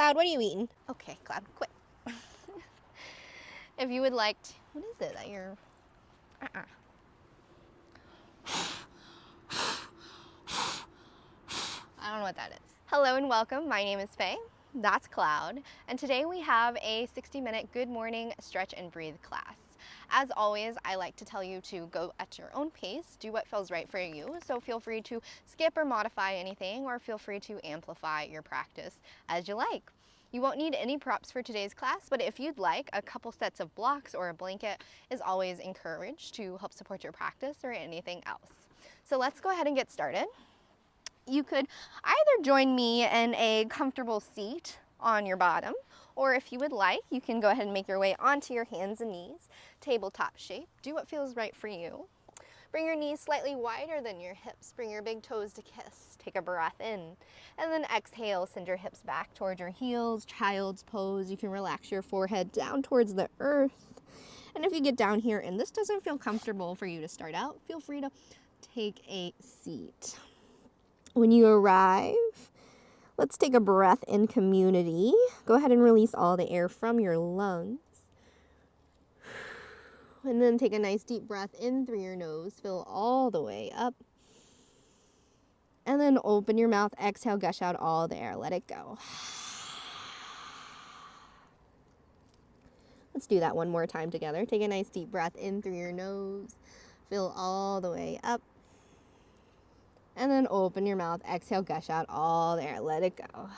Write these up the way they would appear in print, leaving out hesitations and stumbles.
Cloud, what are you eating? Okay, Cloud, quit. If you would like to, what is it that you're, I don't know what that is. Hello and welcome, my name is Faye, that's Cloud, and today we have a 60-minute good morning stretch and breathe class. As always, I like to tell you to go at your own pace, do what feels right for you, so feel free to skip or modify anything, or feel free to amplify your practice as you like. You won't need any props for today's class, but if you'd like, a couple sets of blocks or a blanket is always encouraged to help support your practice or anything else. So let's go ahead and get started. You could either join me in a comfortable seat on your bottom, or if you would like, you can go ahead and make your way onto your hands and knees, tabletop shape. Do what feels right for you. Bring your knees slightly wider than your hips. Bring your big toes to kiss. Take a breath in. And then exhale, send your hips back towards your heels. Child's pose. You can relax your forehead down towards the earth. And if you get down here and this doesn't feel comfortable for you to start out, feel free to take a seat. When you arrive, let's take a breath in community. Go ahead and release all the air from your lungs. And then take a nice deep breath in through your nose. Fill all the way up. And then open your mouth. Exhale, gush out all the air. Let it go. Let's do that one more time together. Take a nice deep breath in through your nose. Fill all the way up. And then open your mouth. Exhale, gush out all the air. Let it go.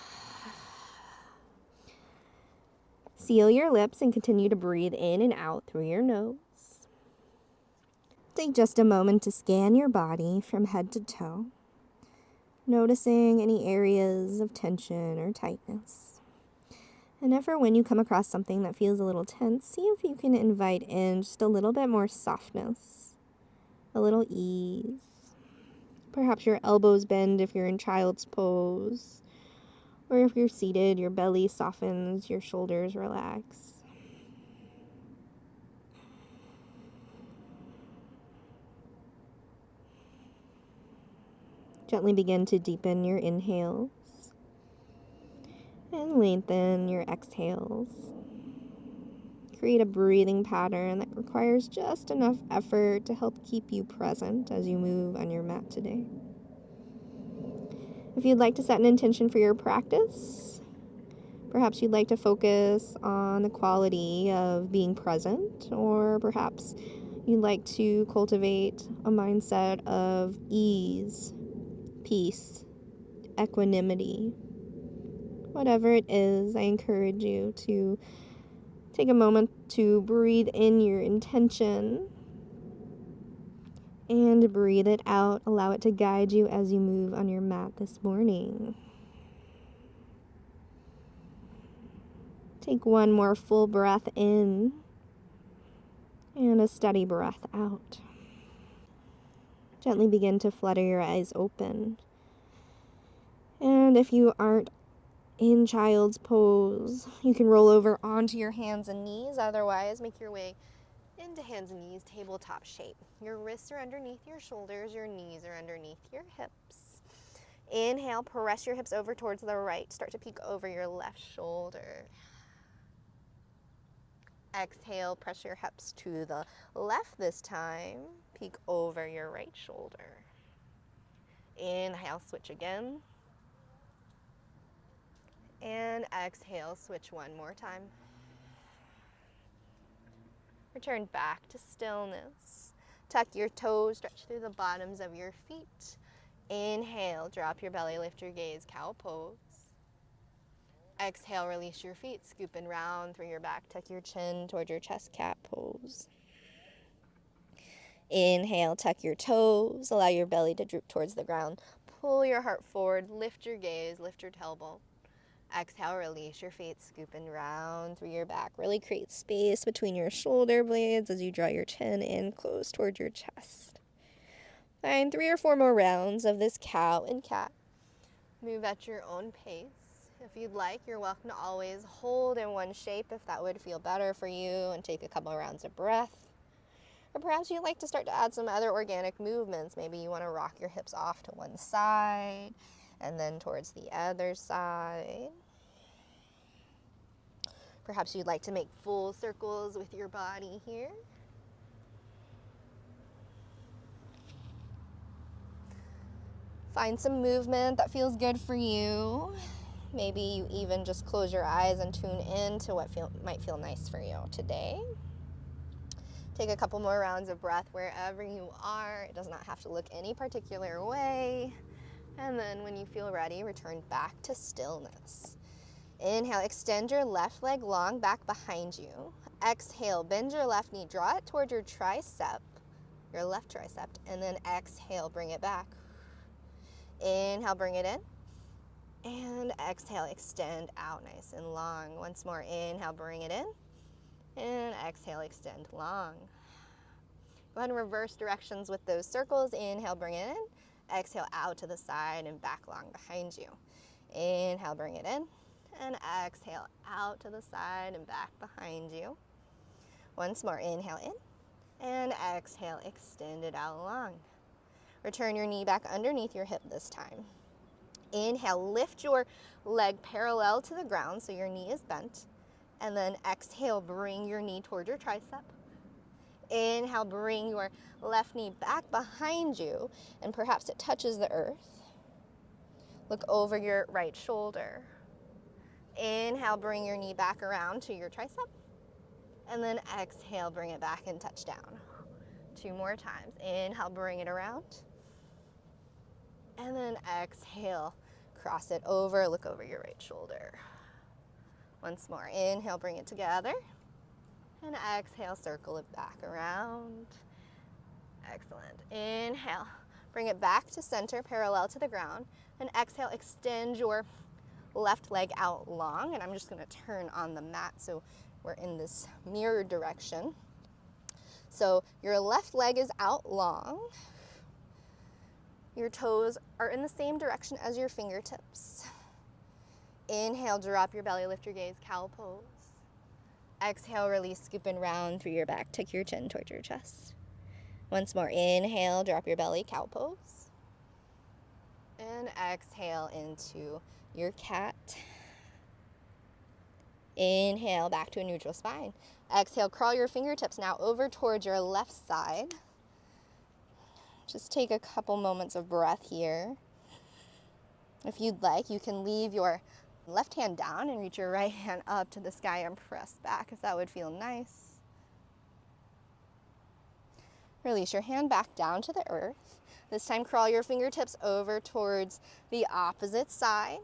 Seal your lips and continue to breathe in and out through your nose. Take just a moment to scan your body from head to toe, noticing any areas of tension or tightness. And if or when you come across something that feels a little tense, see if you can invite in just a little bit more softness, a little ease. Perhaps your elbows bend if you're in child's pose, or if you're seated, your belly softens, your shoulders relax. Gently begin to deepen your inhales and lengthen your exhales. Create a breathing pattern that requires just enough effort to help keep you present as you move on your mat today. If you'd like to set an intention for your practice, perhaps you'd like to focus on the quality of being present, or perhaps you'd like to cultivate a mindset of ease, peace, equanimity. Whatever it is, I encourage you to take a moment to breathe in your intention and breathe it out. Allow it to guide you as you move on your mat this morning. Take one more full breath in and a steady breath out. Gently begin to flutter your eyes open. And if you aren't in child's pose, you can roll over onto your hands and knees. Otherwise, make your way into hands and knees, tabletop shape. Your wrists are underneath your shoulders, your knees are underneath your hips. Inhale, press your hips over towards the right. Start to peek over your left shoulder. Exhale, press your hips to the left this time. Peek over your right shoulder. Inhale, switch again. And exhale, switch one more time. Return back to stillness. Tuck your toes, stretch through the bottoms of your feet. Inhale, drop your belly, lift your gaze, cow pose. Exhale, release your feet, scoop and round through your back, tuck your chin toward your chest, cat pose. Inhale, tuck your toes, allow your belly to droop towards the ground. Pull your heart forward, lift your gaze, lift your tailbone. Exhale, release your feet, scoop and round through your back. Really create space between your shoulder blades as you draw your chin in close toward your chest. Find 3 or 4 more rounds of this cow and cat. Move at your own pace. If you'd like, you're welcome to always hold in one shape if that would feel better for you, and take a couple rounds of breath. Or perhaps you'd like to start to add some other organic movements. Maybe you want to rock your hips off to one side and then towards the other side. Perhaps you'd like to make full circles with your body here. Find some movement that feels good for you. Maybe you even just close your eyes and tune in to what might feel nice for you today. Take a couple more rounds of breath wherever you are. It does not have to look any particular way. And then when you feel ready, return back to stillness. Inhale, extend your left leg long back behind you. Exhale, bend your left knee, draw it toward your tricep, your left tricep, and then exhale, bring it back. Inhale, bring it in. And exhale, extend out nice and long. Once more, inhale, bring it in. And exhale, extend long. Go ahead and reverse directions with those circles. Inhale, bring it in. Exhale, out to the side and back long behind you. Inhale, bring it in. And exhale, out to the side and back behind you. Once more, inhale in. And exhale, extend it out long. Return your knee back underneath your hip this time. Inhale, lift your leg parallel to the ground so your knee is bent. And then exhale, bring your knee toward your tricep. Inhale, bring your left knee back behind you, and perhaps it touches the earth. Look over your right shoulder. Inhale, bring your knee back around to your tricep. And then exhale, bring it back and touch down. 2 more times. Inhale, bring it around. And then exhale, cross it over, look over your right shoulder. Once more, inhale, bring it together. And exhale, circle it back around. Excellent. Inhale, bring it back to center, parallel to the ground. And exhale, extend your left leg out long. And I'm just going to turn on the mat so we're in this mirror direction. So your left leg is out long. Your toes are in the same direction as your fingertips. Inhale, drop your belly, lift your gaze, cow pose. Exhale, release, scoop and round through your back. Tuck your chin towards your chest. Once more, inhale, drop your belly, cow pose. And exhale into your cat. Inhale, back to a neutral spine. Exhale, crawl your fingertips now over towards your left side. Just take a couple moments of breath here. If you'd like, you can leave your left hand down and reach your right hand up to the sky and press back if that would feel nice. Release your hand back down to the earth. This time crawl your fingertips over towards the opposite side.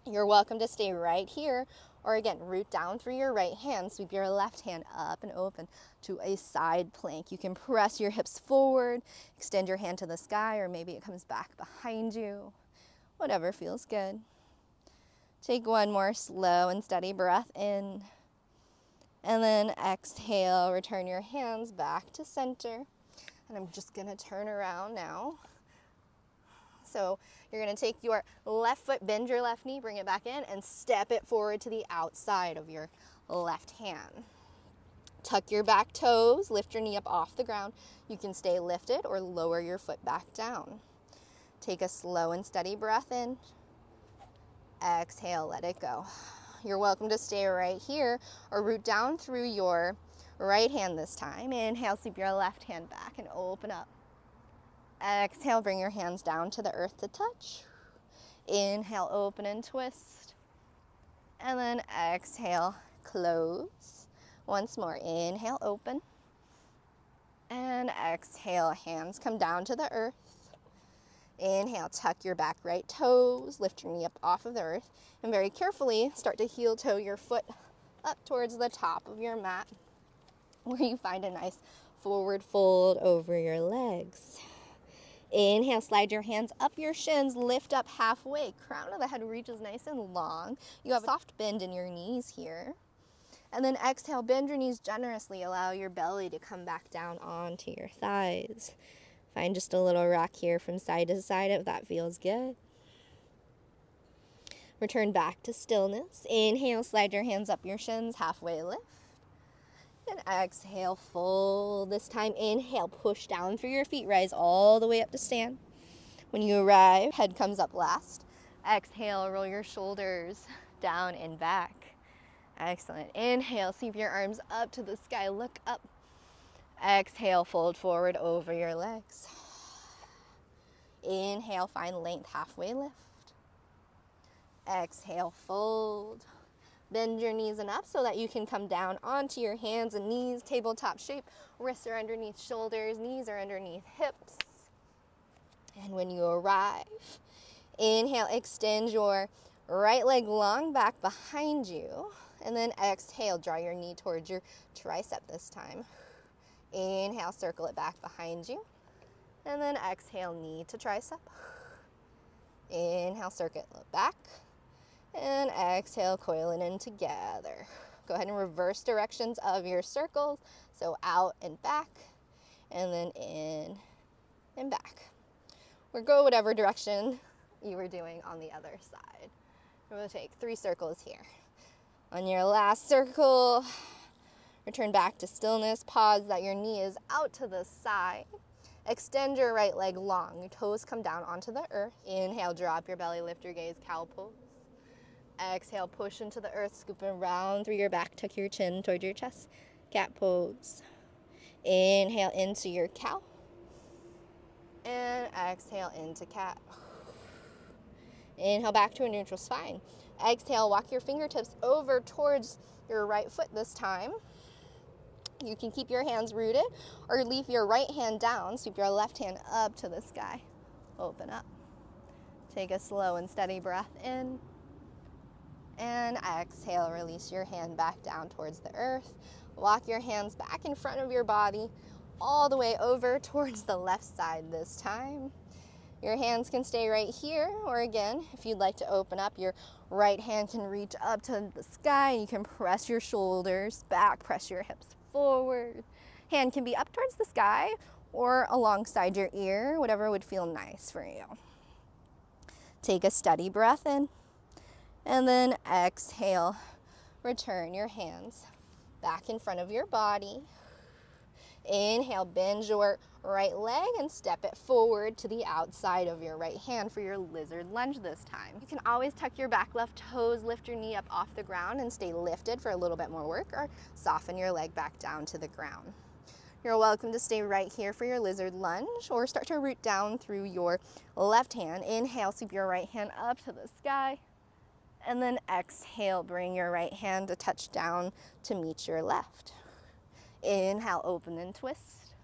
You're welcome to stay right here, or again, root down through your right hand, sweep your left hand up and open to a side plank. You can press your hips forward, extend your hand to the sky, or maybe it comes back behind you. Whatever feels good. Take one more slow and steady breath in. And then exhale, return your hands back to center. And I'm just gonna turn around now. So you're gonna take your left foot, bend your left knee, bring it back in, and step it forward to the outside of your left hand. Tuck your back toes, lift your knee up off the ground. You can stay lifted or lower your foot back down. Take a slow and steady breath in. Exhale, let it go. You're welcome to stay right here or root down through your right hand this time. Inhale, sweep your left hand back and open up. Exhale, bring your hands down to the earth to touch. Inhale, open and twist. And then exhale, close. Once more, inhale, open. And exhale, hands come down to the earth. Inhale, tuck your back right toes, lift your knee up off of the earth, and very carefully start to heel toe your foot up towards the top of your mat, where you find a nice forward fold over your legs. Inhale, slide your hands up your shins, lift up halfway. Crown of the head reaches nice and long. You have a soft bend in your knees here. And then exhale, bend your knees generously. Allow your belly to come back down onto your thighs. Find just a little rock here from side to side if that feels good. Return back to stillness. Inhale, slide your hands up your shins, halfway lift. And exhale, fold. This time, inhale, push down through your feet, rise all the way up to stand. When you arrive, head comes up last. Exhale, roll your shoulders down and back. Excellent. Inhale, sweep your arms up to the sky, look up. Exhale, fold forward over your legs. Inhale, find length, halfway lift. Exhale, fold. Bend your knees enough so that you can come down onto your hands and knees, tabletop shape. Wrists are underneath shoulders, knees are underneath hips. And when you arrive, inhale, extend your right leg long back behind you. And then exhale, draw your knee towards your tricep this time. Inhale, circle it back behind you. And then exhale, knee to tricep. Inhale, circle it back. And exhale, coil it in together. Go ahead and reverse directions of your circles. So out and back, and then in and back. Or go whatever direction you were doing on the other side. We're going to take 3 circles here. On your last circle, return back to stillness. Pause that your knee is out to the side. Extend your right leg long. Your toes come down onto the earth. Inhale, drop your belly, lift your gaze, cow pose. Exhale, push into the earth, scoop around through your back, tuck your chin toward your chest. Cat pose. Inhale into your cow. And exhale into cat. Inhale back to a neutral spine. Exhale, walk your fingertips over towards your right foot this time. You can keep your hands rooted or leave your right hand down. Sweep your left hand up to the sky. Open up. Take a slow and steady breath in. And exhale, release your hand back down towards the earth. Walk your hands back in front of your body, all the way over towards the left side this time. Your hands can stay right here, or again, if you'd like to open up, your right hand can reach up to the sky. You can press your shoulders back, press your hips forward. Hand can be up towards the sky or alongside your ear, whatever would feel nice for you. Take a steady breath in, and then exhale. Return your hands back in front of your body. Inhale, bend your right leg and step it forward to the outside of your right hand for your lizard lunge this time. You can always tuck your back left toes, lift your knee up off the ground and stay lifted for a little bit more work, or soften your leg back down to the ground. You're welcome to stay right here for your lizard lunge, or start to root down through your left hand. Inhale, sweep your right hand up to the sky. And then exhale, bring your right hand to touch down to meet your left. Inhale, open and twist.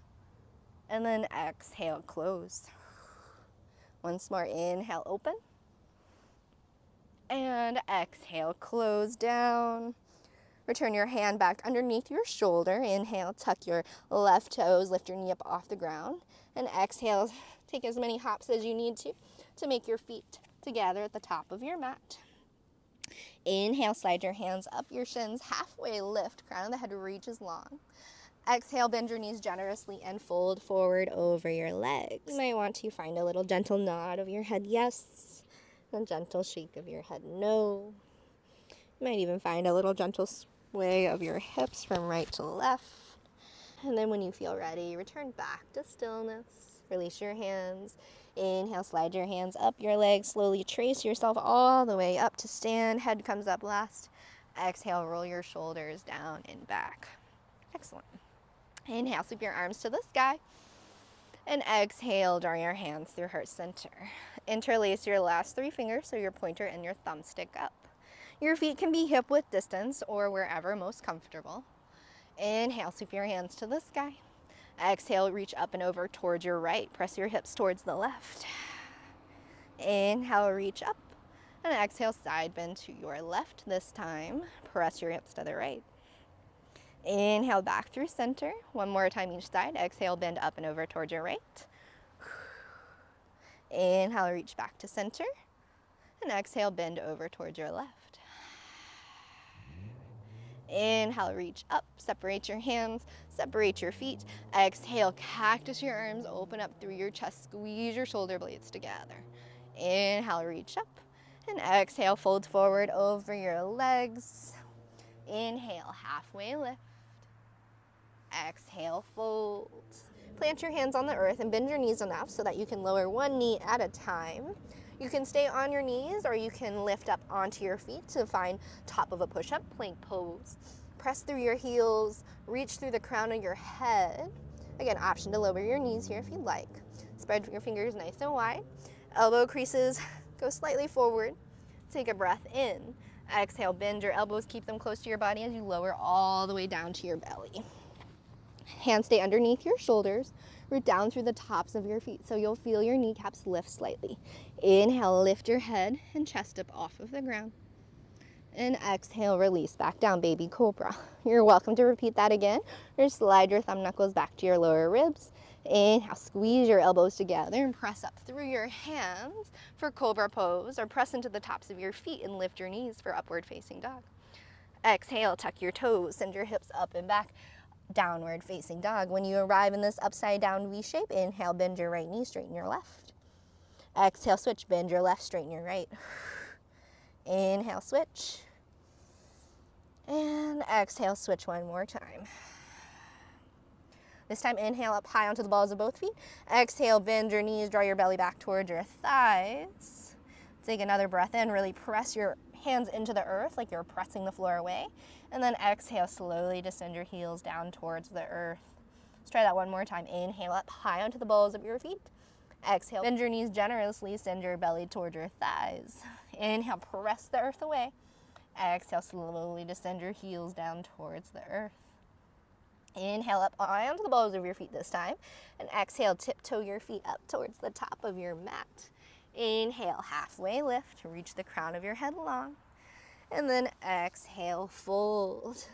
And then exhale, close. Once more, inhale, open. And exhale, close down. Return your hand back underneath your shoulder. Inhale, tuck your left toes, lift your knee up off the ground. And exhale, take as many hops as you need to make your feet together at the top of your mat. Inhale, slide your hands up your shins, halfway lift, crown of the head reaches long. Exhale, bend your knees generously and fold forward over your legs. You might want to find a little gentle nod of your head, yes, and a gentle shake of your head, no. You might even find a little gentle sway of your hips from right to left. And then when you feel ready, return back to stillness. Release your hands. Inhale, slide your hands up your legs. Slowly trace yourself all the way up to stand. Head comes up last. Exhale, roll your shoulders down and back. Excellent. Inhale, sweep your arms to the sky. And exhale, draw your hands through heart center. Interlace your last 3 fingers, so your pointer and your thumb stick up. Your feet can be hip width distance or wherever most comfortable. Inhale, sweep your hands to the sky. Exhale, reach up and over towards your right. Press your hips towards the left. Inhale, reach up. And exhale, side bend to your left this time. Press your hips to the right. Inhale, back through center. One more time each side. Exhale, bend up and over towards your right. Inhale, reach back to center. And exhale, bend over towards your left. Inhale, reach up, separate your hands, separate your feet. Exhale, cactus your arms, open up through your chest, squeeze your shoulder blades together. Inhale, reach up, and exhale, fold forward over your legs. Inhale, halfway lift. Exhale, fold. Plant your hands on the earth and bend your knees enough so that you can lower one knee at a time. You can stay on your knees or you can lift up onto your feet to find top of a push-up, plank pose. Press through your heels, reach through the crown of your head. Again, option to lower your knees here if you'd like. Spread your fingers nice and wide. Elbow creases go slightly forward. Take a breath in. Exhale, bend your elbows, keep them close to your body as you lower all the way down to your belly. Hands stay underneath your shoulders, root down through the tops of your feet so you'll feel your kneecaps lift slightly. Inhale, lift your head and chest up off of the ground. And exhale, release back down, baby cobra. You're welcome to repeat that again, or slide your thumb knuckles back to your lower ribs. Inhale, squeeze your elbows together and press up through your hands for cobra pose, or press into the tops of your feet and lift your knees for upward facing dog. Exhale, tuck your toes, send your hips up and back. Downward facing dog. When you arrive in this upside down V shape, inhale, bend your right knee, straighten your left. Exhale, switch, bend your left, straighten your right. Inhale, switch. And exhale, switch one more time. This time, inhale up high onto the balls of both feet. Exhale, bend your knees, draw your belly back towards your thighs. Take another breath in, really press your hands into the earth like you're pressing the floor away. And then exhale, slowly descend your heels down towards the earth. Let's try that one more time. Inhale up high onto the balls of your feet. Exhale, bend your knees generously, send your belly towards your thighs. Inhale, press the earth away. Exhale, slowly descend your heels down towards the earth. Inhale up high onto the balls of your feet this time. And exhale, tiptoe your feet up towards the top of your mat. Inhale, halfway lift, reach the crown of your head long. And then exhale, fold.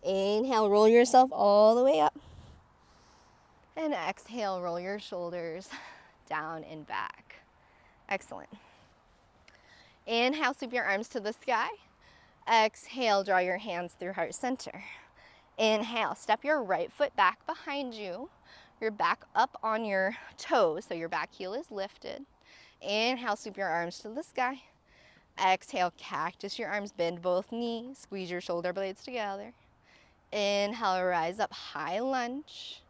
Inhale, roll yourself all the way up. And exhale, roll your shoulders down and back. Excellent. Inhale, sweep your arms to the sky. Exhale, draw your hands through heart center. Inhale, step your right foot back behind you. Your back up on your toes, so your back heel is lifted. Inhale, sweep your arms to the sky. Exhale, cactus your arms, bend both knees, squeeze your shoulder blades together. Inhale, rise up, high lunge.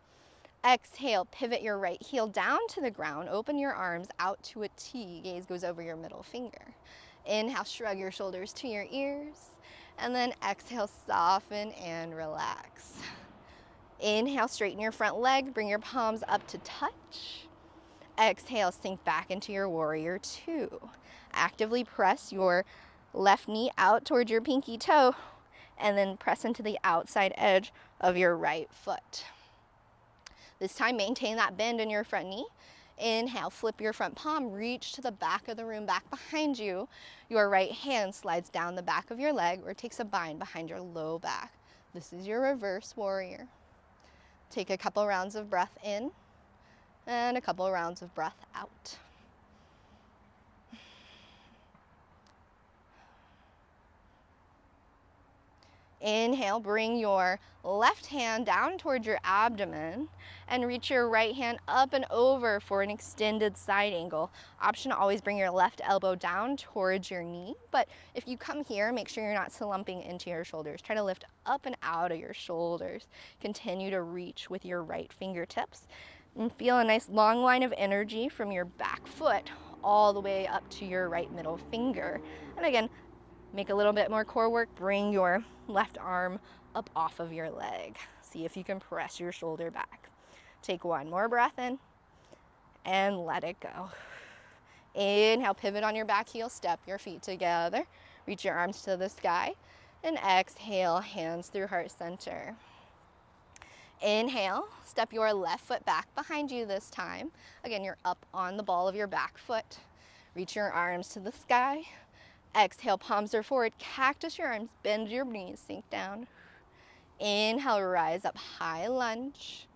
Exhale, pivot your right heel down to the ground, open your arms out to a T, gaze goes over your middle finger. Inhale, shrug your shoulders to your ears, and then exhale, soften and relax. Inhale, straighten your front leg, bring your palms up to touch. Exhale, sink back into your warrior two. Actively press your left knee out towards your pinky toe and then press into the outside edge of your right foot. This time, maintain that bend in your front knee. Inhale, flip your front palm, reach to the back of the room, back behind you. Your right hand slides down the back of your leg or takes a bind behind your low back. This is your reverse warrior. Take a couple rounds of breath in and a couple rounds of breath out. Inhale, bring your left hand down towards your abdomen and reach your right hand up and over for an extended side angle. Option to always bring your left elbow down towards your knee, but if you come here, make sure you're not slumping into your shoulders. Try to lift up and out of your shoulders. Continue to reach with your right fingertips and feel a nice long line of energy from your back foot all the way up to your right middle finger. And again, make a little bit more core work. Bring your left arm up off of your leg. See if you can press your shoulder back. Take one more breath in and let it go. Inhale, pivot on your back heel, step your feet together. Reach your arms to the sky. And exhale, hands through heart center. Inhale, step your left foot back behind you this time. Again, you're up on the ball of your back foot. Reach your arms to the sky. Exhale, palms are forward, cactus your arms, bend your knees, sink down. Inhale, rise up, high lunge.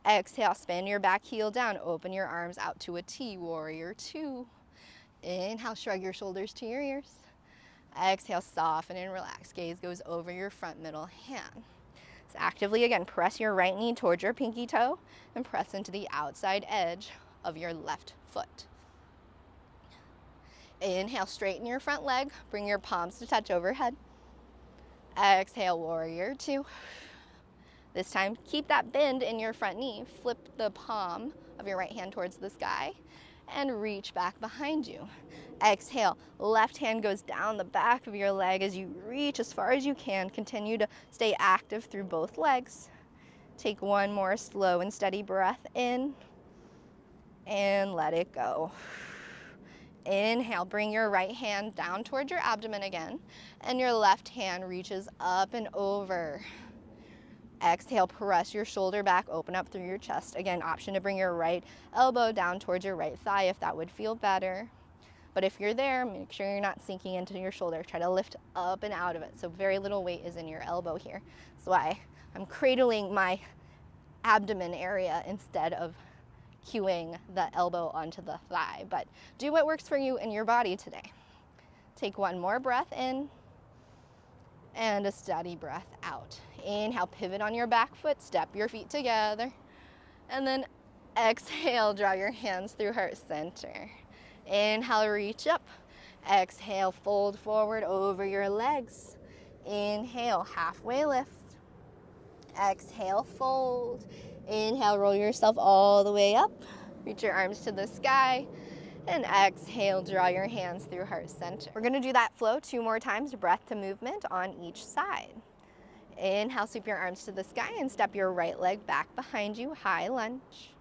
Exhale, spin your back heel down, open your arms out to a T, warrior two. Inhale, shrug your shoulders to your ears. Exhale, soften and relax, gaze goes over your front middle hand. So actively, again, press your right knee towards your pinky toe and press into the outside edge of your left foot. Inhale, straighten your front leg, bring your palms to touch overhead. Exhale, warrior two. This time, keep that bend in your front knee. Flip the palm of your right hand towards the sky. and reach back behind you. Exhale, left hand goes down the back of your leg as you reach as far as you can. Continue to stay active through both legs. Take one more slow and steady breath in and let it go. Inhale, bring your right hand down towards your abdomen again, and your left hand reaches up and over. Exhale, press your shoulder back, open up through your chest. Again, option to bring your right elbow down towards your right thigh if that would feel better. But if you're there, make sure you're not sinking into your shoulder. Try to lift up and out of it. So very little weight is in your elbow here. That's why I'm cradling my abdomen area instead of cueing the elbow onto the thigh. But do what works for you and your body today. Take one more breath in and a steady breath out. Inhale, pivot on your back foot, step your feet together, and then exhale, draw your hands through heart center. Inhale, reach up. Exhale, fold forward over your legs. Inhale, halfway lift. Exhale, fold. Inhale, roll yourself all the way up. Reach your arms to the sky. And exhale, draw your hands through heart center. We're gonna do that flow 2 more times, breath to movement on each side. Inhale, sweep your arms to the sky and step your right leg back behind you, high lunge.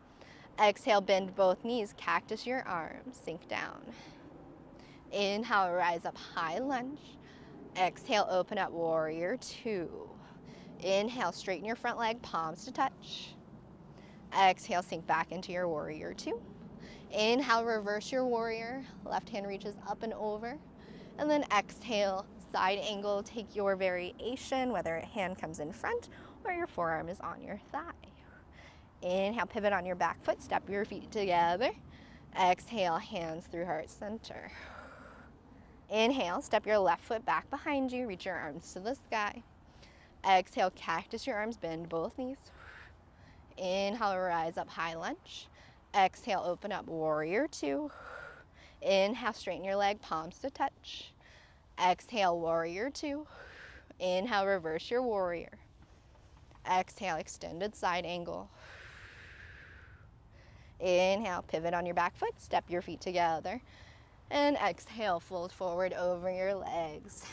Exhale, bend both knees, cactus your arms, sink down. Inhale, rise up, high lunge. Exhale, open up, warrior 2. Inhale, straighten your front leg, palms to touch. Exhale, sink back into your warrior 2. Inhale, reverse your warrior. Left hand reaches up and over. And then exhale, side angle. Take your variation, whether a hand comes in front or your forearm is on your thigh. Inhale, pivot on your back foot. Step your feet together. Exhale, hands through heart center. Inhale, step your left foot back behind you. Reach your arms to the sky. Exhale, cactus your arms, bend both knees. Inhale, rise up, high lunge. Exhale, open up, warrior 2. Inhale, straighten your leg, palms to touch. Exhale, warrior 2. Inhale, reverse your warrior. Exhale, extended side angle. Inhale, pivot on your back foot, step your feet together. And exhale, fold forward over your legs.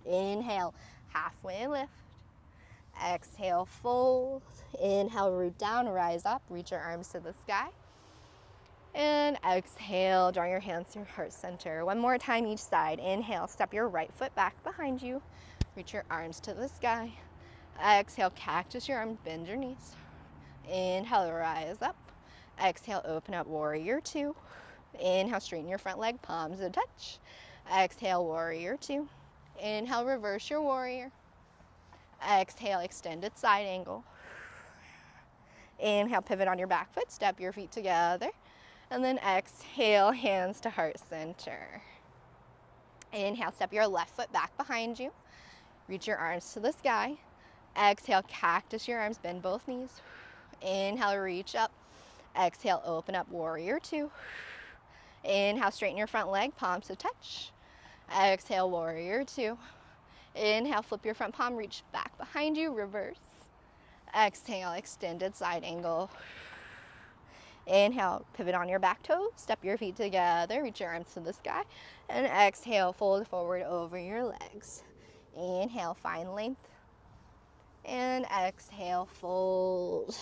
Inhale, halfway lift. Exhale, fold. Inhale, root down, rise up, reach your arms to the sky. And exhale, draw your hands through heart center. One more time each side. Inhale, step your right foot back behind you. Reach your arms to the sky. Exhale, cactus your arms, bend your knees. Inhale, rise up. Exhale, open up, warrior 2. Inhale, straighten your front leg, palms to touch. Exhale, warrior 2. Inhale, reverse your warrior. Exhale, extended side angle. Inhale, pivot on your back foot, step your feet together. And then exhale, hands to heart center. Inhale, step your left foot back behind you. Reach your arms to the sky. Exhale, cactus your arms, bend both knees. Inhale, reach up. Exhale, open up, warrior 2. Inhale, straighten your front leg, palms to touch. Exhale, warrior 2. Inhale, flip your front palm, reach back behind you, reverse. Exhale, extended side angle. Inhale, pivot on your back toe, step your feet together, reach your arms to the sky. And exhale, fold forward over your legs. Inhale, find length. And exhale, fold.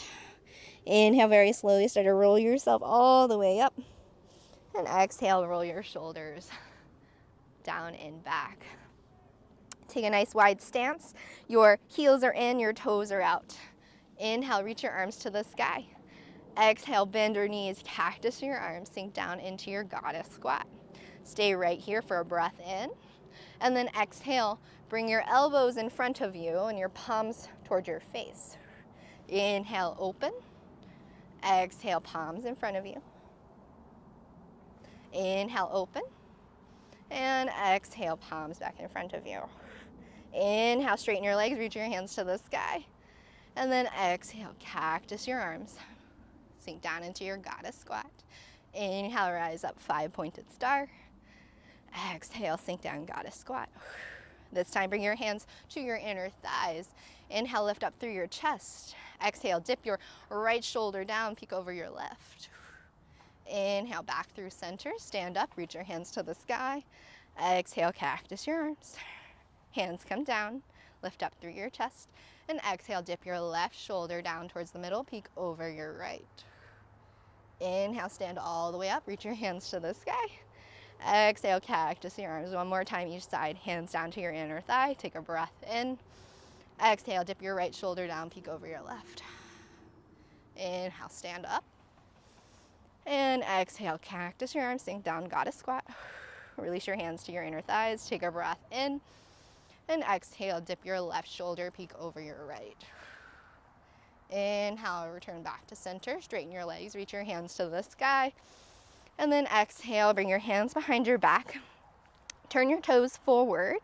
Inhale, very slowly, start to roll yourself all the way up. And exhale, roll your shoulders down and back. Take a nice wide stance. Your heels are in, your toes are out. Inhale, reach your arms to the sky. Exhale, bend your knees, cactus your arms, sink down into your goddess squat. Stay right here for a breath in. And then exhale, bring your elbows in front of you and your palms towards your face. Inhale, open. Exhale, palms in front of you. Inhale, open. And exhale, palms back in front of you. Inhale, straighten your legs, reach your hands to the sky. And then exhale, cactus your arms. Sink down into your goddess squat. Inhale, rise up, 5-pointed star. Exhale, sink down, goddess squat. This time, bring your hands to your inner thighs. Inhale, lift up through your chest. Exhale, dip your right shoulder down, peek over your left. Inhale, back through center, stand up, reach your hands to the sky. Exhale, cactus your arms. Hands come down, lift up through your chest, and exhale, dip your left shoulder down towards the middle, peek over your right. Inhale, stand all the way up, reach your hands to the sky. Exhale, cactus your arms. One more time each side, hands down to your inner thigh. Take a breath in. Exhale, dip your right shoulder down, peek over your left. Inhale, stand up. And exhale, cactus your arms, sink down, goddess squat. Release your hands to your inner thighs, take a breath in. And exhale, dip your left shoulder, peek over your right. Inhale, return back to center, straighten your legs, reach your hands to the sky. And then exhale, bring your hands behind your back. Turn your toes forward,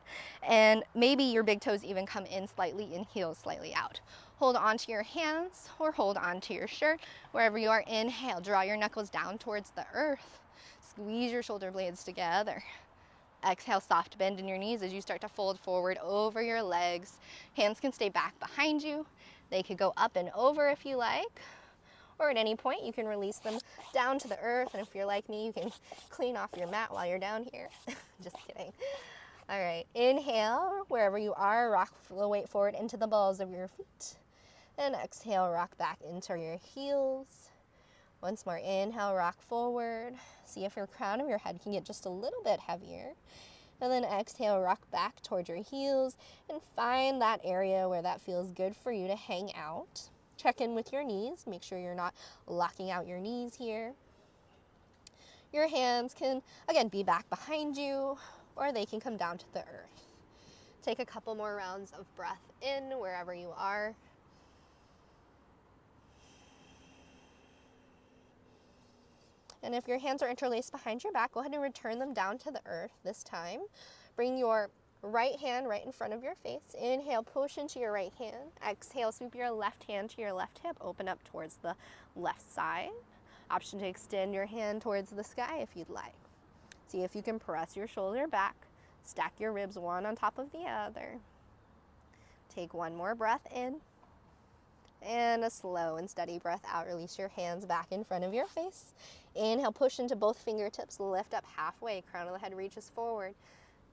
and maybe your big toes even come in slightly and heels slightly out. Hold on to your hands or hold on to your shirt. Wherever you are, inhale, draw your knuckles down towards the earth. Squeeze your shoulder blades together. Exhale, soft bend in your knees as you start to fold forward over your legs. Hands can stay back behind you. They could go up and over if you like. Or at any point, you can release them down to the earth. And if you're like me, you can clean off your mat while you're down here. Just kidding. All right, inhale, wherever you are, rock the weight forward into the balls of your feet. And exhale, rock back into your heels. Once more, inhale, rock forward. See if your crown of your head can get just a little bit heavier. And then exhale, rock back towards your heels and find that area where that feels good for you to hang out. Check in with your knees. Make sure you're not locking out your knees here. Your hands can, again, be back behind you, or they can come down to the earth. Take a couple more rounds of breath in wherever you are. And if your hands are interlaced behind your back, go ahead and return them down to the earth this time. Bring your right hand right in front of your face. Inhale, push into your right hand. Exhale, sweep your left hand to your left hip. Open up towards the left side. Option to extend your hand towards the sky if you'd like. See if you can press your shoulder back. Stack your ribs one on top of the other. Take one more breath in. And a slow and steady breath out. Release your hands back in front of your face. Inhale, push into both fingertips. Lift up halfway. Crown of the head reaches forward.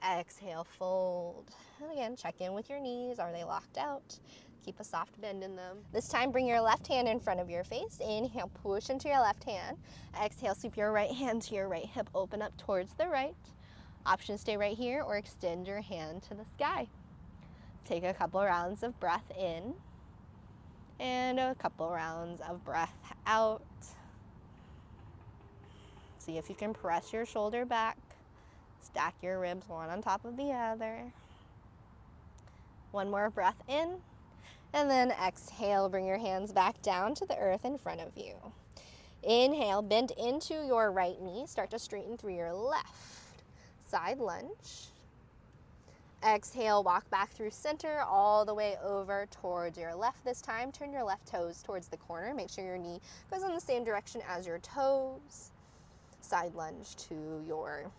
Exhale, fold. And again, check in with your knees. Are they locked out? Keep a soft bend in them. This time, bring your left hand in front of your face. Inhale, push into your left hand. Exhale, sweep your right hand to your right hip. Open up towards the right. Option stay right here or extend your hand to the sky. Take a couple rounds of breath in. And a couple rounds of breath out. See if you can press your shoulder back. Stack your ribs one on top of the other. One more breath in. And then exhale, bring your hands back down to the earth in front of you. Inhale, bend into your right knee. Start to straighten through your left. Side lunge. Exhale, walk back through center all the way over towards your left this time. Turn your left toes towards the corner. Make sure your knee goes in the same direction as your toes. Side lunge to your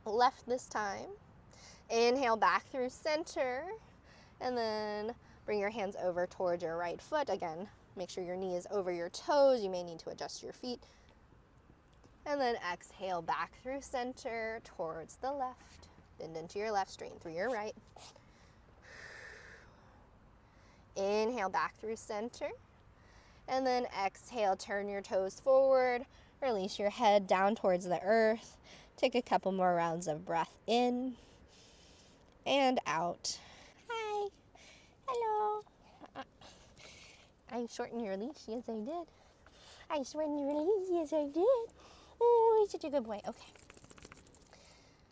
left this time. Inhale, back through center. And then bring your hands over towards your right foot. Again, make sure your knee is over your toes. You may need to adjust your feet. And then exhale, back through center towards the left. Bend into your left, straighten through your right. Inhale, back through center. And then exhale, turn your toes forward. Release your head down towards the earth. Take a couple more rounds of breath in and out. Hi. Hello. I shortened your leash. Yes, I did. I shortened your leash. Yes, I did. Oh, you're such a good boy. Okay.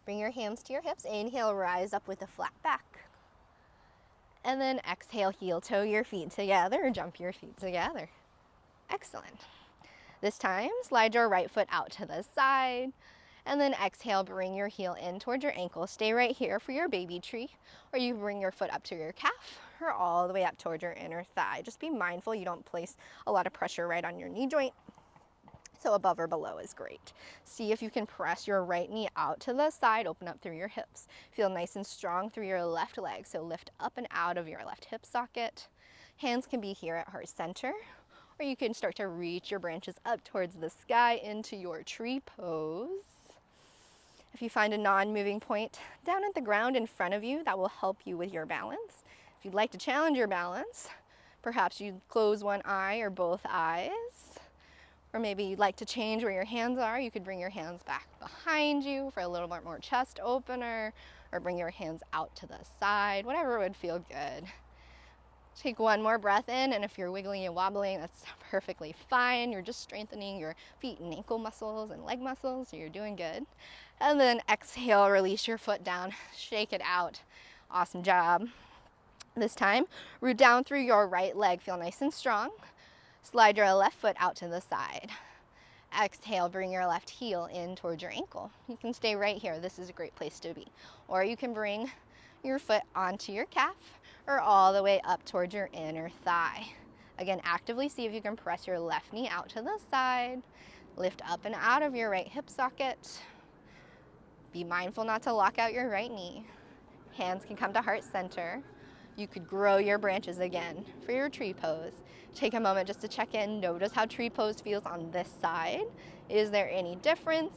Bring your hands to your hips. Inhale, rise up with a flat back. And then exhale, heel toe your feet together or jump your feet together. Excellent. This time, slide your right foot out to the side. And then exhale, bring your heel in towards your ankle. Stay right here for your baby tree. Or you bring your foot up to your calf or all the way up towards your inner thigh. Just be mindful you don't place a lot of pressure right on your knee joint. So above or below is great. See if you can press your right knee out to the side, open up through your hips. Feel nice and strong through your left leg. So lift up and out of your left hip socket. Hands can be here at heart center, or you can start to reach your branches up towards the sky into your tree pose. If you find a non-moving point down at the ground in front of you, that will help you with your balance. If you'd like to challenge your balance, perhaps you close one eye or both eyes, or maybe you'd like to change where your hands are. You could bring your hands back behind you for a little bit more chest opener, or bring your hands out to the side, whatever would feel good. Take one more breath in, and if you're wiggling and wobbling, that's perfectly fine. You're just strengthening your feet and ankle muscles and leg muscles, so you're doing good. And then exhale, release your foot down, shake it out. Awesome job. This time, root down through your right leg, feel nice and strong. Slide your left foot out to the side. Exhale, bring your left heel in towards your ankle. You can stay right here. This is a great place to be. Or you can bring your foot onto your calf or all the way up towards your inner thigh. Again, actively see if you can press your left knee out to the side. Lift up and out of your right hip socket. Be mindful not to lock out your right knee. Hands can come to heart center. You could grow your branches again for your tree pose. Take a moment just to check in. Notice how tree pose feels on this side. Is there any difference?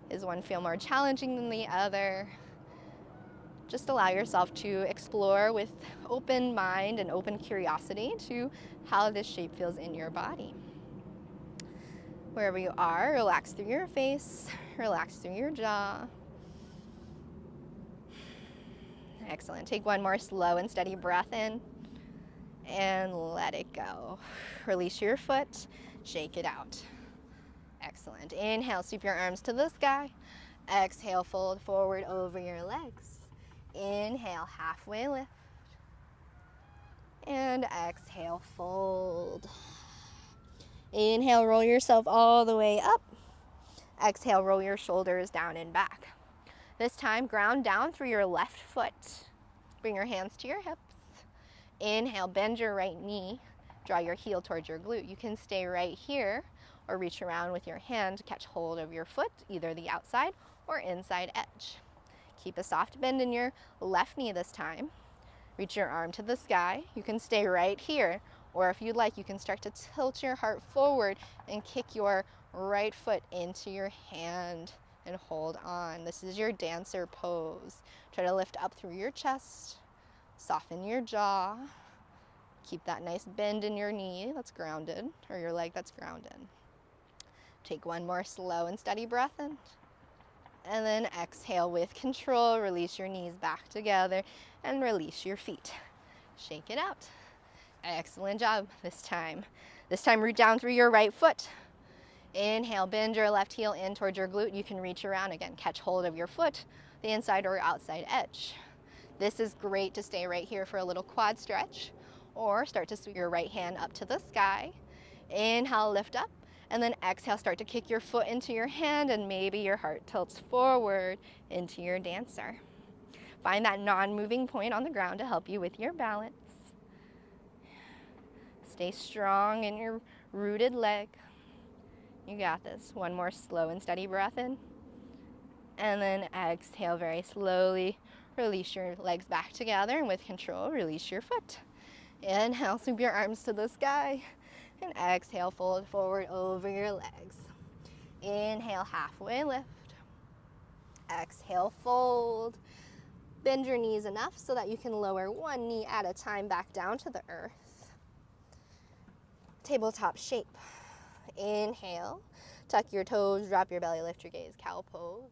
Does one feel more challenging than the other? Just allow yourself to explore with open mind and open curiosity to how this shape feels in your body. Wherever you are, relax through your face, relax through your jaw. Excellent. Take one more slow and steady breath in and let it go. Release your foot, shake it out. Excellent. Inhale, sweep your arms to the sky. Exhale, fold forward over your legs. Inhale, halfway lift. And exhale, fold. Inhale, roll yourself all the way up. Exhale, roll your shoulders down and back. This time, ground down through your left foot. Bring your hands to your hips. Inhale, bend your right knee. Draw your heel towards your glute. You can stay right here or reach around with your hand to catch hold of your foot, either the outside or inside edge. Keep a soft bend in your left knee this time. Reach your arm to the sky. You can stay right here, or if you'd like, you can start to tilt your heart forward and kick your right foot into your hand and hold on. This is your dancer pose. Try to lift up through your chest, soften your jaw. Keep that nice bend in your knee that's grounded, or your leg that's grounded. Take one more slow and steady breath in. And then exhale with control. Release your knees back together and release your feet. Shake it out. Excellent job this time. This time, root down through your right foot. Inhale, bend your left heel in towards your glute. You can reach around again. Catch hold of your foot, the inside or outside edge. This is great to stay right here for a little quad stretch, or start to sweep your right hand up to the sky. Inhale, lift up, and then exhale, start to kick your foot into your hand, and maybe your heart tilts forward into your dancer. Find that non-moving point on the ground to help you with your balance. Stay strong in your rooted leg. You got this. One more slow and steady breath in. And then exhale very slowly. Release your legs back together, and with control, release your foot. Inhale, sweep your arms to the sky. And exhale, fold forward over your legs. Inhale, halfway lift. Exhale, fold. Bend your knees enough so that you can lower one knee at a time back down to the earth. Tabletop shape. Inhale, tuck your toes, drop your belly, lift your gaze, cow pose.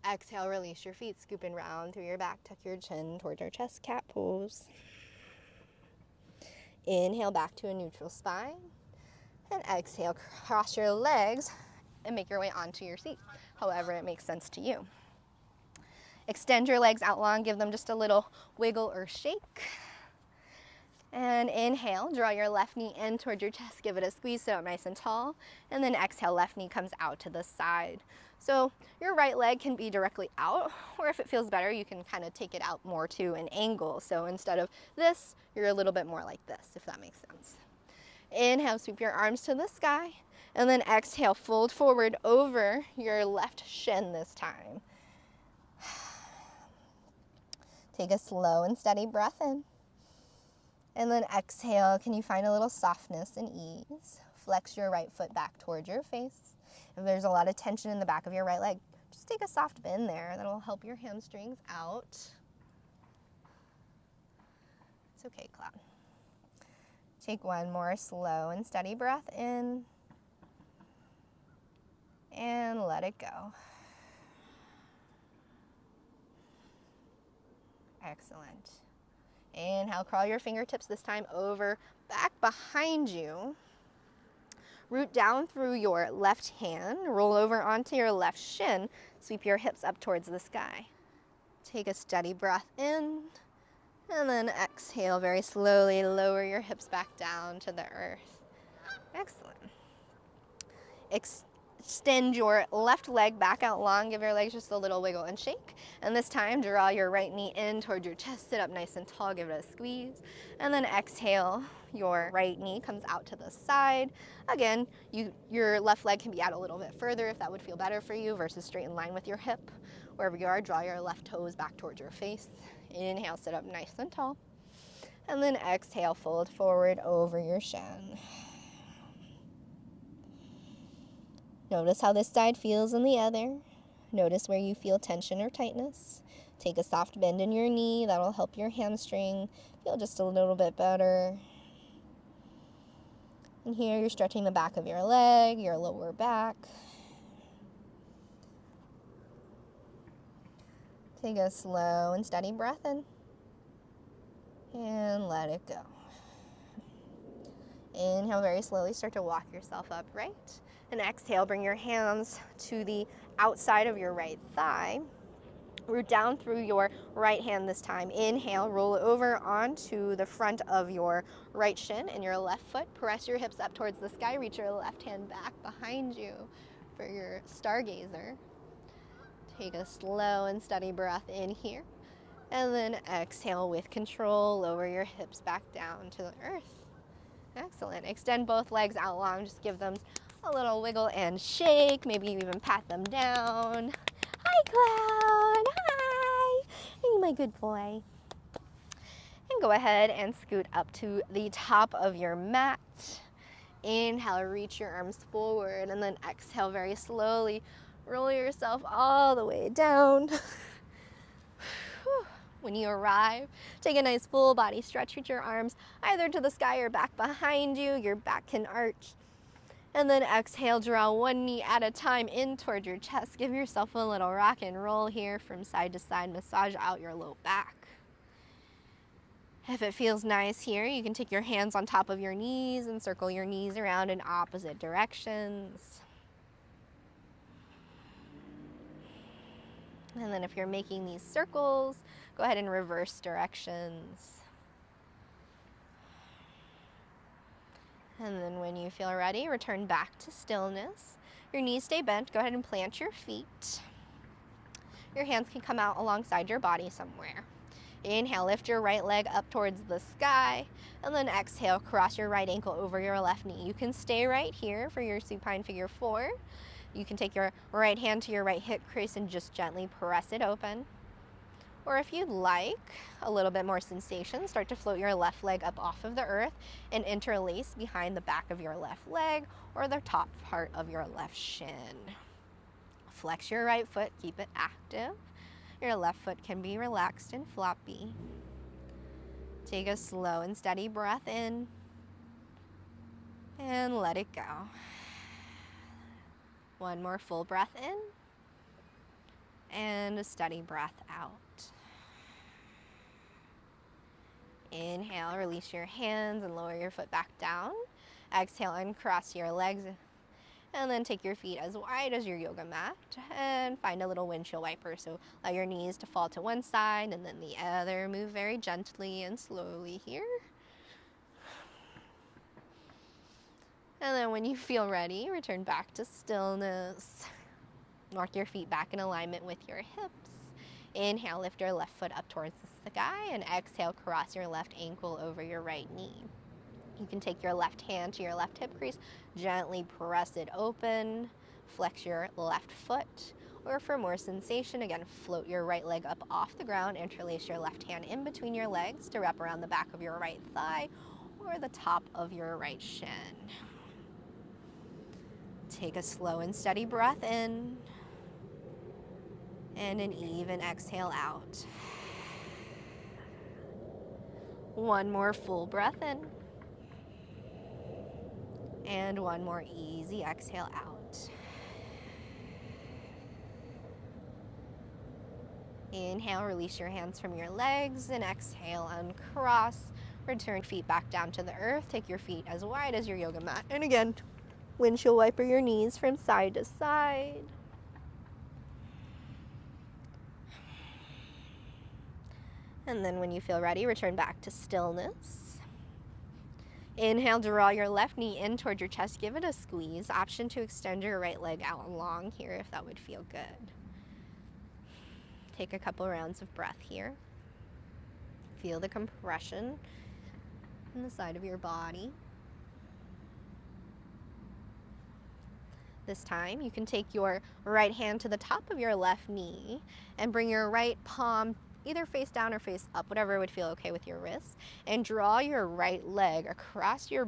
Exhale, release your feet, scoop and round through your back, tuck your chin towards your chest, cat pose. Inhale, back to a neutral spine. And exhale, cross your legs and make your way onto your seat, however it makes sense to you. Extend your legs out long, give them just a little wiggle or shake. And inhale, draw your left knee in towards your chest, give it a squeeze, sit up nice and tall. And then exhale, left knee comes out to the side. So your right leg can be directly out, or if it feels better, you can kind of take it out more to an angle. So instead of this, you're a little bit more like this, if that makes sense. Inhale, sweep your arms to the sky. And then exhale, fold forward over your left shin this time. Take a slow and steady breath in. And then exhale, can you find a little softness and ease? Flex your right foot back towards your face. If there's a lot of tension in the back of your right leg, just take a soft bend there. That'll help your hamstrings out. It's okay, Cloud. Take one more slow and steady breath in. And let it go. Excellent. Inhale, crawl your fingertips this time over, back behind you. Root down through your left hand, roll over onto your left shin, sweep your hips up towards the sky. Take a steady breath in, and then exhale very slowly, lower your hips back down to the earth. Excellent. Extend your left leg back out long, give your legs just a little wiggle and shake. And this time, draw your right knee in towards your chest, sit up nice and tall, give it a squeeze. And then exhale, your right knee comes out to the side. Again, your left leg can be out a little bit further if that would feel better for you versus straight in line with your hip. Wherever you are, draw your left toes back towards your face. Inhale, sit up nice and tall. And then exhale, fold forward over your shin. Notice how this side feels in the other. Notice where you feel tension or tightness. Take a soft bend in your knee. That'll help your hamstring feel just a little bit better. And here you're stretching the back of your leg, your lower back. Take a slow and steady breath in. And let it go. Inhale very slowly, start to walk yourself upright. And exhale, bring your hands to the outside of your right thigh. Root down through your right hand this time. Inhale, roll over onto the front of your right shin and your left foot. Press your hips up towards the sky. Reach your left hand back behind you for your stargazer. Take a slow and steady breath in here. And then exhale with control. Lower your hips back down to the earth. Excellent. Extend both legs out long. Just give them a little wiggle and shake. Maybe even pat them down. Hi, Cloud. Hi. Hey, my good boy. And go ahead and scoot up to the top of your mat. Inhale, reach your arms forward, and then exhale very slowly. Roll yourself all the way down. When you arrive, take a nice full body stretch. Reach your arms either to the sky or back behind you. Your back can arch. And then exhale, draw one knee at a time in toward your chest. Give yourself a little rock and roll here from side to side. Massage out your low back. If it feels nice here, you can take your hands on top of your knees and circle your knees around in opposite directions. And then if you're making these circles, go ahead and reverse directions. And then when you feel ready, return back to stillness. Your knees stay bent. Go ahead and plant your feet. Your hands can come out alongside your body somewhere. Inhale, lift your right leg up towards the sky. And then exhale, cross your right ankle over your left knee. You can stay right here for your supine figure 4. You can take your right hand to your right hip crease and just gently press it open. Or if you'd like a little bit more sensation, start to float your left leg up off of the earth and interlace behind the back of your left leg or the top part of your left shin. Flex your right foot, keep it active. Your left foot can be relaxed and floppy. Take a slow and steady breath in and let it go. One more full breath in and a steady breath out. Inhale, release your hands and lower your foot back down. Exhale, uncross your legs and then take your feet as wide as your yoga mat and find a little windshield wiper. So allow your knees to fall to one side and then the other. Move very gently and slowly here. And then when you feel ready, return back to stillness. Walk your feet back in alignment with your hips. Inhale, lift your left foot up towards the sky, and exhale, cross your left ankle over your right knee. You can take your left hand to your left hip crease, gently press it open, flex your left foot, Or for more sensation, again, float your right leg up off the ground, interlace your left hand in between your legs to wrap around the back of your right thigh or the top of your right shin. Take a slow and steady breath in and an even exhale out. One more full breath in and one more easy exhale out. Inhale, release your hands from your legs, and exhale, uncross. Return feet back down to the earth. Take your feet as wide as your yoga mat. And again, windshield wiper your knees from side to side. And then when you feel ready, return back to stillness. Inhale, draw your left knee in toward your chest. Give it a squeeze. Option to extend your right leg out long here if that would feel good. Take a couple rounds of breath here. Feel the compression in the side of your body. This time, you can take your right hand to the top of your left knee and bring your right palm either face down or face up, whatever would feel okay with your wrists, and draw your right leg across your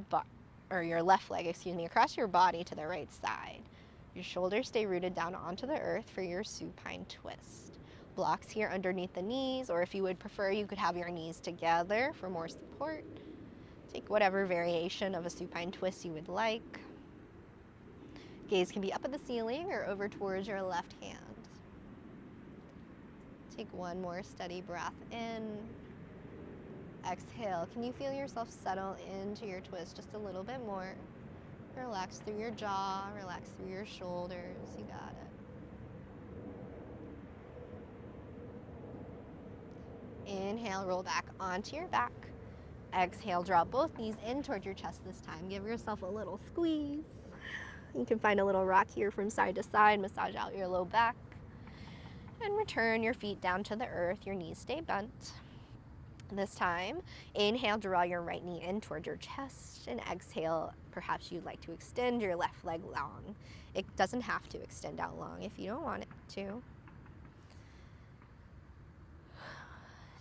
your left leg, across your body to the right side. Your shoulders stay rooted down onto the earth for your supine twist. Blocks here underneath the knees, or if you would prefer, you could have your knees together for more support. Take whatever variation of a supine twist you would like. Gaze can be up at the ceiling or over towards your left hand. Take one more steady breath in. Exhale. Can you feel yourself settle into your twist just a little bit more? Relax through your jaw, relax through your shoulders. You got it. Inhale, roll back onto your back. Exhale, draw both knees in toward your chest this time. Give yourself a little squeeze. You can find a little rock here from side to side, massage out your low back, and return your feet down to the earth. Your knees stay bent. This time, inhale, draw your right knee in toward your chest, and exhale, perhaps you'd like to extend your left leg long. It doesn't have to extend out long if you don't want it to.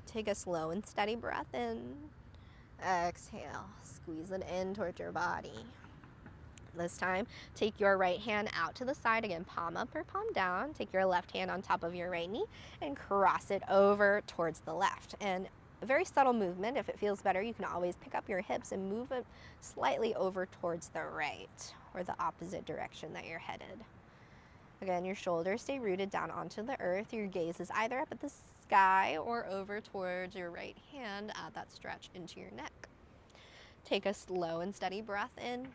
Take a slow and steady breath in. Exhale, squeeze it in toward your body. This time, take your right hand out to the side, again, palm up or palm down. Take your left hand on top of your right knee and cross it over towards the left. And a very subtle movement. If it feels better, you can always pick up your hips and move it slightly over towards the right or the opposite direction that you're headed. Again, your shoulders stay rooted down onto the earth. Your gaze is either up at the sky or over towards your right hand. Add that stretch into your neck. Take a slow and steady breath in.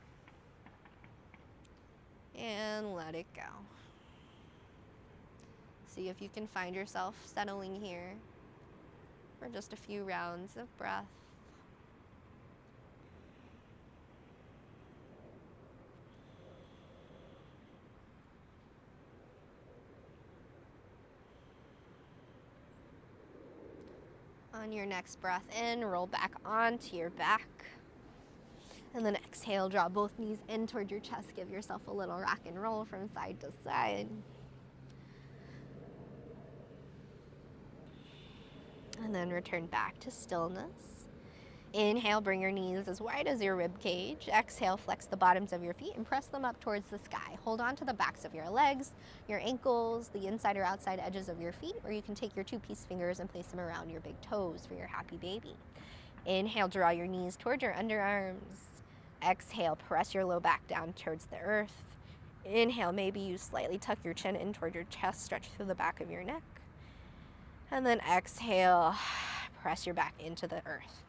And let it go. See if you can find yourself settling here for just a few rounds of breath. On your next breath in, roll back onto your back. And then exhale, draw both knees in toward your chest. Give yourself a little rock and roll from side to side. And then return back to stillness. Inhale, bring your knees as wide as your rib cage. Exhale, flex the bottoms of your feet and press them up towards the sky. Hold on to the backs of your legs, your ankles, the inside or outside edges of your feet, or you can take your two-piece fingers and place them around your big toes for your happy baby. Inhale, draw your knees toward your underarms. Exhale, press your low back down towards the earth. Inhale, maybe you slightly tuck your chin in toward your chest, stretch through the back of your neck. And then exhale, press your back into the earth.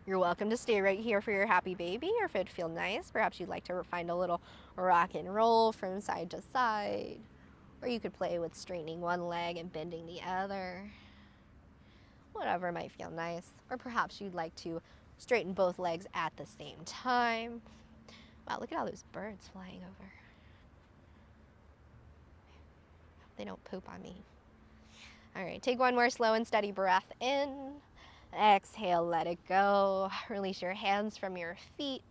You're welcome to stay right here for your happy baby, or if it'd feel nice, perhaps you'd like to find a little rock and roll from side to side, or you could play with straightening one leg and bending the other. Whatever might feel nice, or perhaps you'd like to straighten both legs at the same time. Wow, look at all those birds flying over. They don't poop on me. All right, take one more slow and steady breath in. Exhale, let it go. Release your hands from your feet.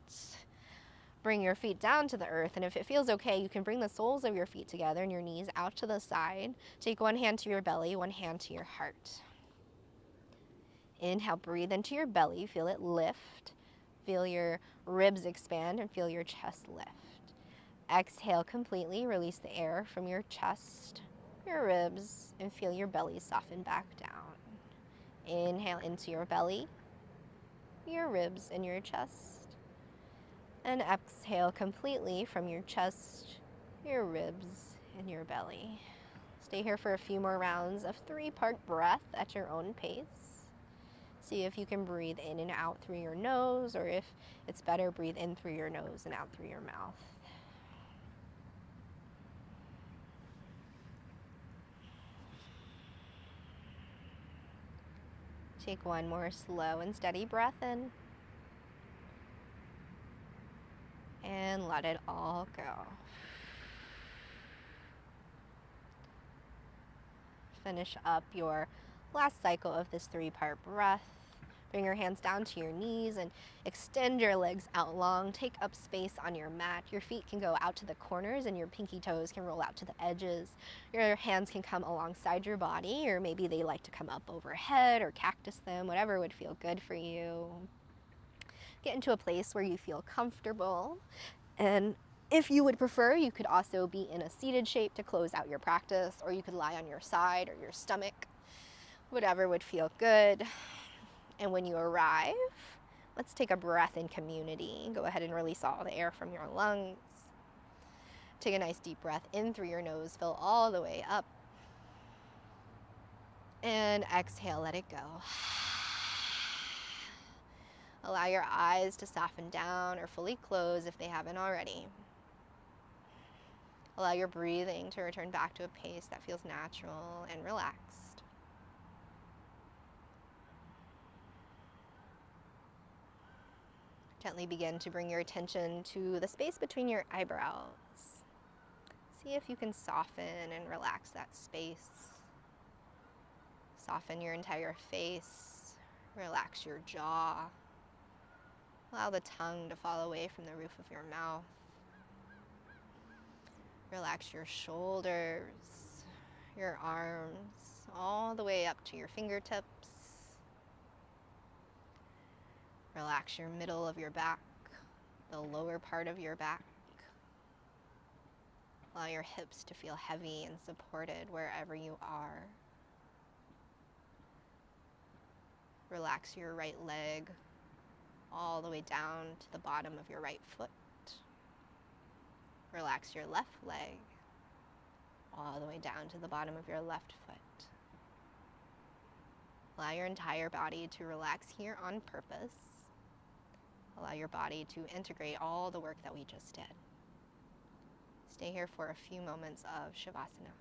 Bring your feet down to the earth, and if it feels okay, you can bring the soles of your feet together and your knees out to the side. Take one hand to your belly, one hand to your heart. Inhale, breathe into your belly, feel it lift. Feel your ribs expand and feel your chest lift. Exhale completely, release the air from your chest, your ribs, and feel your belly soften back down. Inhale into your belly, your ribs, and your chest. And exhale completely from your chest, your ribs, and your belly. Stay here for a few more rounds of 3-part breath at your own pace. See if you can breathe in and out through your nose, or if it's better, breathe in through your nose and out through your mouth. Take one more slow and steady breath in. And let it all go. Finish up your last cycle of this 3-part breath. Bring your hands down to your knees and extend your legs out long. Take up space on your mat. Your feet can go out to the corners and your pinky toes can roll out to the edges. Your hands can come alongside your body, or maybe they like to come up overhead or cactus them, whatever would feel good for you. Get into a place where you feel comfortable. And if you would prefer, you could also be in a seated shape to close out your practice, or you could lie on your side or your stomach, whatever would feel good. And when you arrive, let's take a breath in community. Go ahead and release all the air from your lungs. Take a nice deep breath in through your nose, fill all the way up. And exhale, let it go. Allow your eyes to soften down or fully close if they haven't already. Allow your breathing to return back to a pace that feels natural and relaxed. Gently begin to bring your attention to the space between your eyebrows. See if you can soften and relax that space. Soften your entire face. Relax your jaw. Allow the tongue to fall away from the roof of your mouth. Relax your shoulders, your arms, all the way up to your fingertips. Relax your middle of your back, the lower part of your back. Allow your hips to feel heavy and supported wherever you are. Relax your right leg all the way down to the bottom of your right foot. Relax your left leg all the way down to the bottom of your left foot. Allow your entire body to relax here on purpose. Allow your body to integrate all the work that we just did. Stay here for a few moments of Shavasana.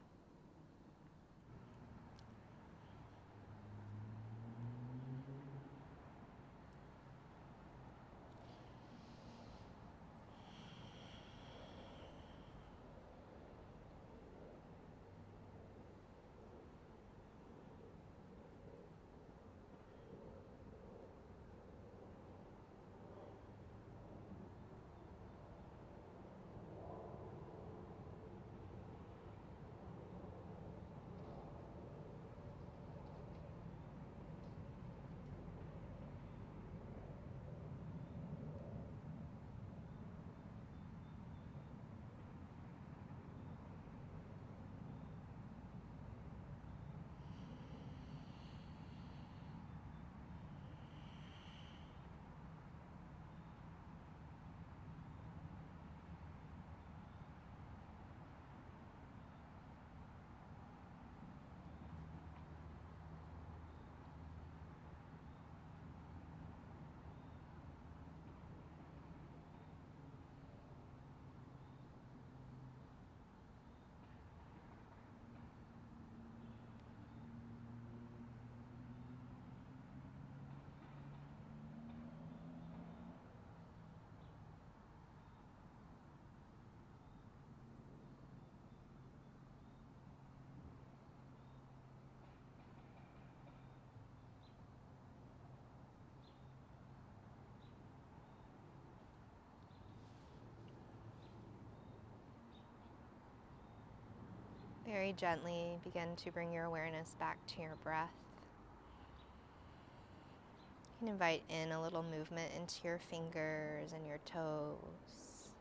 Very gently begin to bring your awareness back to your breath. You can invite in a little movement into your fingers and your toes.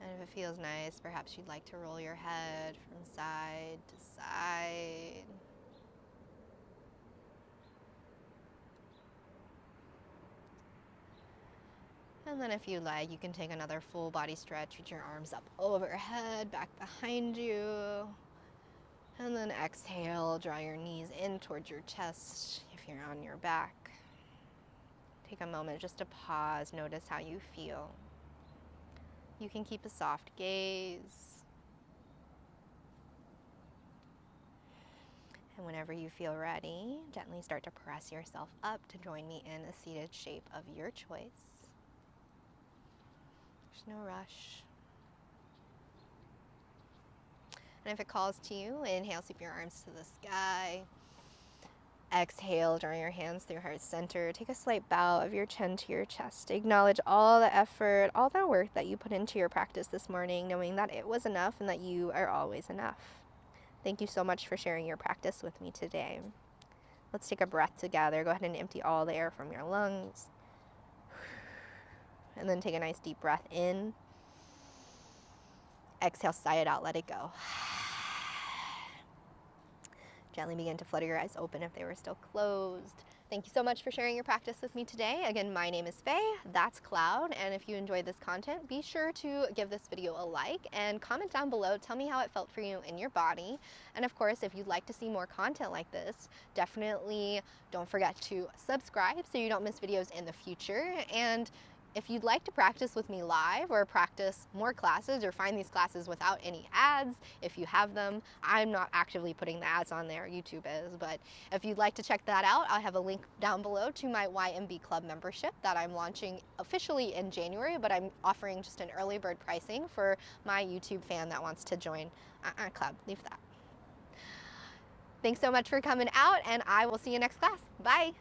And if it feels nice, perhaps you'd like to roll your head from side to side. And then if you like, you can take another full body stretch with your arms up overhead, back behind you. And then exhale, draw your knees in towards your chest if you're on your back. Take a moment just to pause, notice how you feel. You can keep a soft gaze. And whenever you feel ready, gently start to press yourself up to join me in a seated shape of your choice. There's no rush. And if it calls to you, inhale, sweep your arms to the sky. Exhale, draw your hands through heart center. Take a slight bow of your chin to your chest. Acknowledge all the effort, all the work that you put into your practice this morning, knowing that it was enough and that you are always enough. Thank you so much for sharing your practice with me today. Let's take a breath together. Go ahead and empty all the air from your lungs. And then take a nice deep breath in. Exhale, sigh it out, let it go. Gently begin to flutter your eyes open if they were still closed. Thank you so much for sharing your practice with me today. Again, my name is Faye, that's Cloud, and if you enjoyed this content, be sure to give this video a like and comment down below. Tell me how it felt for you in your body. And of course, if you'd like to see more content like this, definitely don't forget to subscribe so you don't miss videos in the future. And if you'd like to practice with me live or practice more classes or find these classes without any ads, if you have them, I'm not actively putting the ads on there, YouTube is, but if you'd like to check that out, I have a link down below to my YMB Club membership that I'm launching officially in January, but I'm offering just an early bird pricing for my YouTube fan that wants to join. Club, leave that. Thanks so much for coming out, and I will see you next class. Bye.